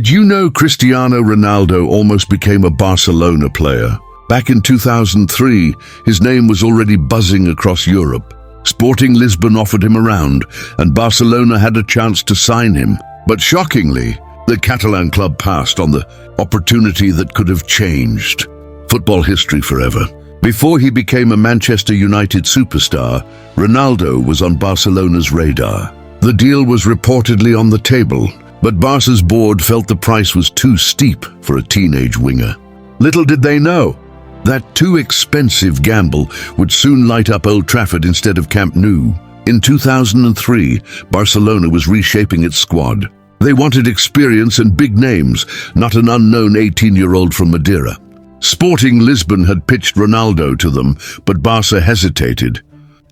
Did you know Cristiano Ronaldo almost became a Barcelona player? Back in 2003, his name was already buzzing across Europe. Sporting Lisbon offered him around, and Barcelona had a chance to sign him. But shockingly, the Catalan club passed on the opportunity that could have changed football history forever. Before he became a Manchester United superstar, Ronaldo was on Barcelona's radar. The deal was reportedly on the table, but Barca's board felt the price was too steep for a teenage winger. Little did they know, that too expensive gamble would soon light up Old Trafford instead of Camp Nou. In 2003, Barcelona was reshaping its squad. They wanted experience and big names, not an unknown 18-year-old from Madeira. Sporting Lisbon had pitched Ronaldo to them, but Barca hesitated.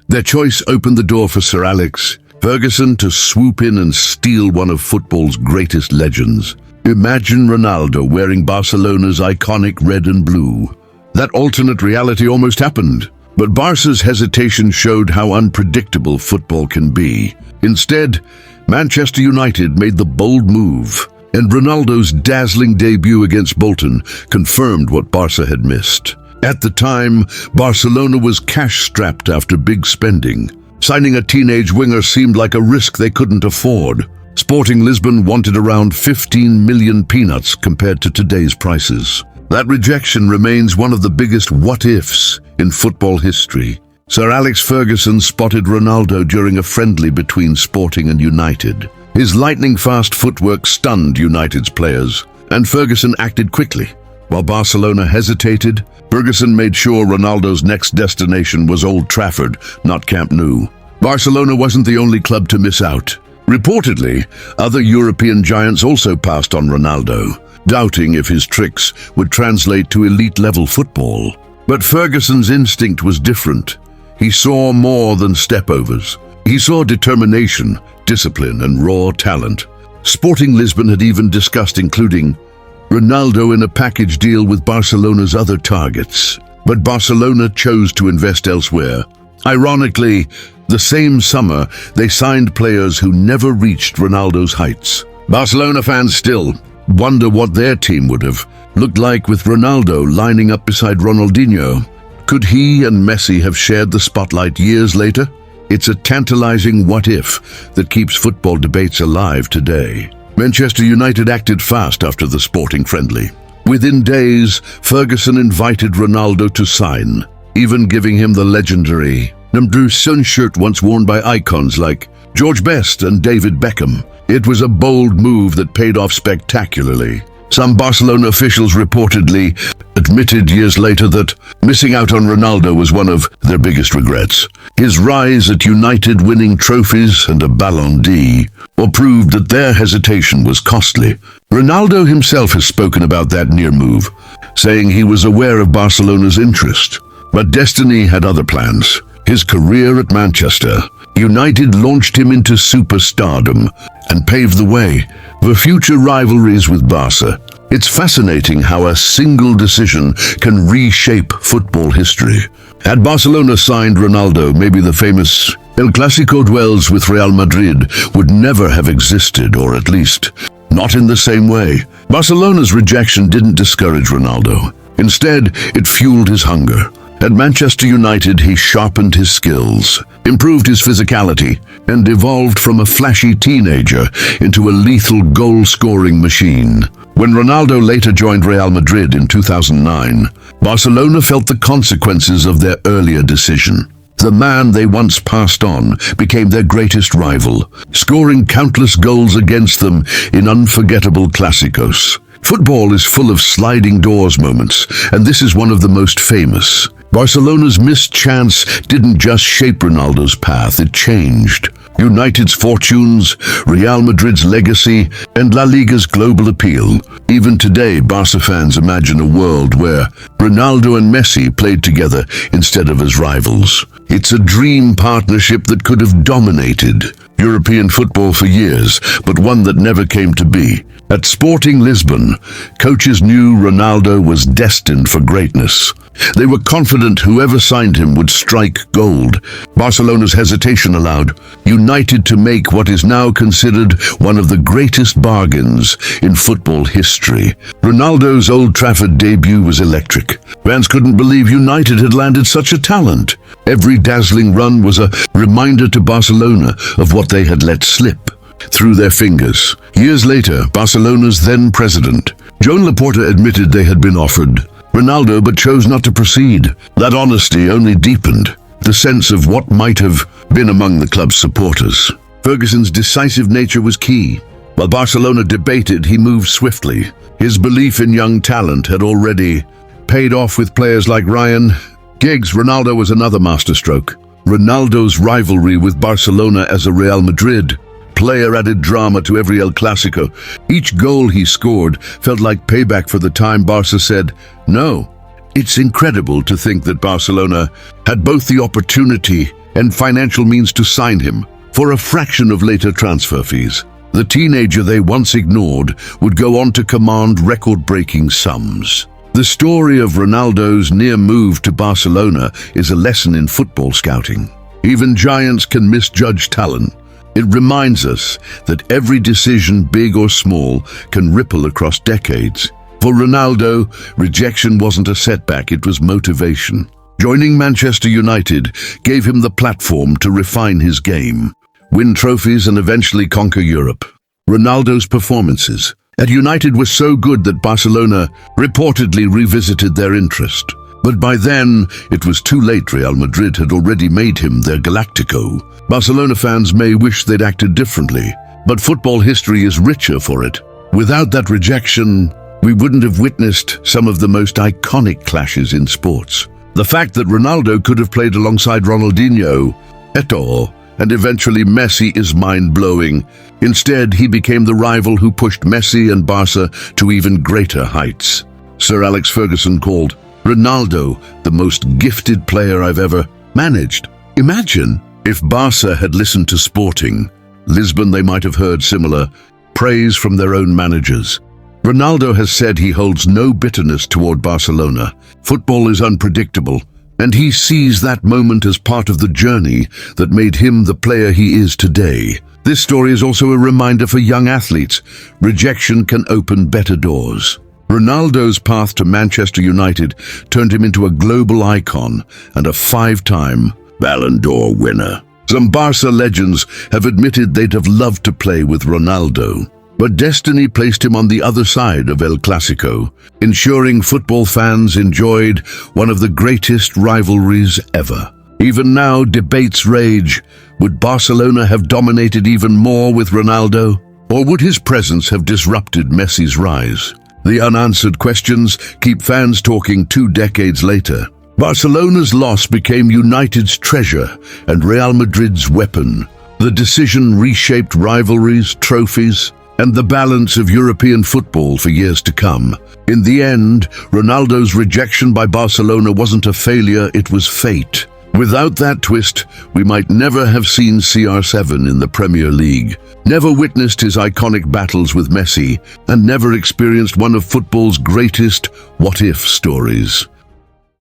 Their choice opened the door for Sir Alex Ferguson to swoop in and steal one of football's greatest legends. Imagine Ronaldo wearing Barcelona's iconic red and blue. That alternate reality almost happened, but Barca's hesitation showed how unpredictable football can be. Instead, Manchester United made the bold move, and Ronaldo's dazzling debut against Bolton confirmed what Barca had missed. At the time, Barcelona was cash-strapped after big spending. Signing a teenage winger seemed like a risk they couldn't afford. Sporting Lisbon wanted around 15 million peanuts compared to today's prices. That rejection remains one of the biggest what-ifs in football history. Sir Alex Ferguson spotted Ronaldo during a friendly between Sporting and United. His lightning-fast footwork stunned United's players, and Ferguson acted quickly. While Barcelona hesitated, Ferguson made sure Ronaldo's next destination was Old Trafford, not Camp Nou. Barcelona wasn't the only club to miss out. Reportedly, other European giants also passed on Ronaldo, doubting if his tricks would translate to elite-level football. But Ferguson's instinct was different. He saw more than stepovers. He saw determination, discipline, and raw talent. Sporting Lisbon had even discussed including Ronaldo in a package deal with Barcelona's other targets. But Barcelona chose to invest elsewhere. Ironically, the same summer, they signed players who never reached Ronaldo's heights. Barcelona fans still wonder what their team would have looked like with Ronaldo lining up beside Ronaldinho. Could he and Messi have shared the spotlight years later? It's a tantalizing what-if that keeps football debates alive today. Manchester United acted fast after the Sporting friendly. Within days, Ferguson invited Ronaldo to sign, even giving him the legendary number 7 shirt once worn by icons like George Best and David Beckham. It was a bold move that paid off spectacularly. Some Barcelona officials reportedly admitted years later that missing out on Ronaldo was one of their biggest regrets. His rise at United, winning trophies and a Ballon d'Or, proved that their hesitation was costly. Ronaldo himself has spoken about that near move, saying he was aware of Barcelona's interest. But destiny had other plans. His career at Manchester United launched him into superstardom and paved the way for future rivalries with Barca. It's fascinating how a single decision can reshape football history. Had Barcelona signed Ronaldo, maybe the famous El Clásico duels with Real Madrid would never have existed, or at least not in the same way. Barcelona's rejection didn't discourage Ronaldo. Instead, it fueled his hunger. At Manchester United, he sharpened his skills, improved his physicality, and evolved from a flashy teenager into a lethal goal-scoring machine. When Ronaldo later joined Real Madrid in 2009, Barcelona felt the consequences of their earlier decision. The man they once passed on became their greatest rival, scoring countless goals against them in unforgettable Clásicos. Football is full of sliding doors moments, and this is one of the most famous. Barcelona's missed chance didn't just shape Ronaldo's path, it changed United's fortunes, Real Madrid's legacy, and La Liga's global appeal. Even today, Barca fans imagine a world where Ronaldo and Messi played together instead of as rivals. It's a dream partnership that could have dominated European football for years, but one that never came to be. At Sporting Lisbon, coaches knew Ronaldo was destined for greatness. They were confident whoever signed him would strike gold. Barcelona's hesitation allowed United to make what is now considered one of the greatest bargains in football history. Ronaldo's Old Trafford debut was electric. Fans couldn't believe United had landed such a talent. Every dazzling run was a reminder to Barcelona of what they had let slip through their fingers. Years later, Barcelona's then president, Joan Laporta, admitted they had been offered Ronaldo but chose not to proceed. That honesty only deepened the sense of what might have been among the club's supporters. Ferguson's decisive nature was key. While Barcelona debated, he moved swiftly. His belief in young talent had already paid off with players like Ryan Giggs. Ronaldo was another masterstroke. Ronaldo's rivalry with Barcelona as a Real Madrid player added drama to every El Clásico. Each goal he scored felt like payback for the time Barca said no. It's incredible to think that Barcelona had both the opportunity and financial means to sign him for a fraction of later transfer fees. The teenager they once ignored would go on to command record-breaking sums. The story of Ronaldo's near move to Barcelona is a lesson in football scouting. Even giants can misjudge talent. It reminds us that every decision, big or small, can ripple across decades. For Ronaldo, rejection wasn't a setback, it was motivation. Joining Manchester United gave him the platform to refine his game, win trophies and eventually conquer Europe. Ronaldo's performances at United were so good that Barcelona reportedly revisited their interest. But by then, it was too late. Real Madrid had already made him their Galactico. Barcelona fans may wish they'd acted differently, but football history is richer for it. Without that rejection, we wouldn't have witnessed some of the most iconic clashes in sports. The fact that Ronaldo could have played alongside Ronaldinho, Eto'o, and eventually Messi is mind-blowing. Instead, he became the rival who pushed Messi and Barca to even greater heights. Sir Alex Ferguson called Ronaldo the most gifted player I've ever managed. Imagine if Barca had listened to Sporting Lisbon, they might have heard similar praise from their own managers. Ronaldo has said he holds no bitterness toward Barcelona. Football is unpredictable, and he sees that moment as part of the journey that made him the player he is today. This story is also a reminder for young athletes. Rejection can open better doors. Ronaldo's path to Manchester United turned him into a global icon and a 5-time Ballon d'Or winner. Some Barca legends have admitted they'd have loved to play with Ronaldo, but destiny placed him on the other side of El Clásico, ensuring football fans enjoyed one of the greatest rivalries ever. Even now, debates rage. Would Barcelona have dominated even more with Ronaldo? Or would his presence have disrupted Messi's rise? The unanswered questions keep fans talking 2 decades later. Barcelona's loss became United's treasure and Real Madrid's weapon. The decision reshaped rivalries, trophies, and the balance of European football for years to come. In the end, Ronaldo's rejection by Barcelona wasn't a failure, it was fate. Without that twist, we might never have seen CR7 in the Premier League, never witnessed his iconic battles with Messi, and never experienced one of football's greatest what-if stories.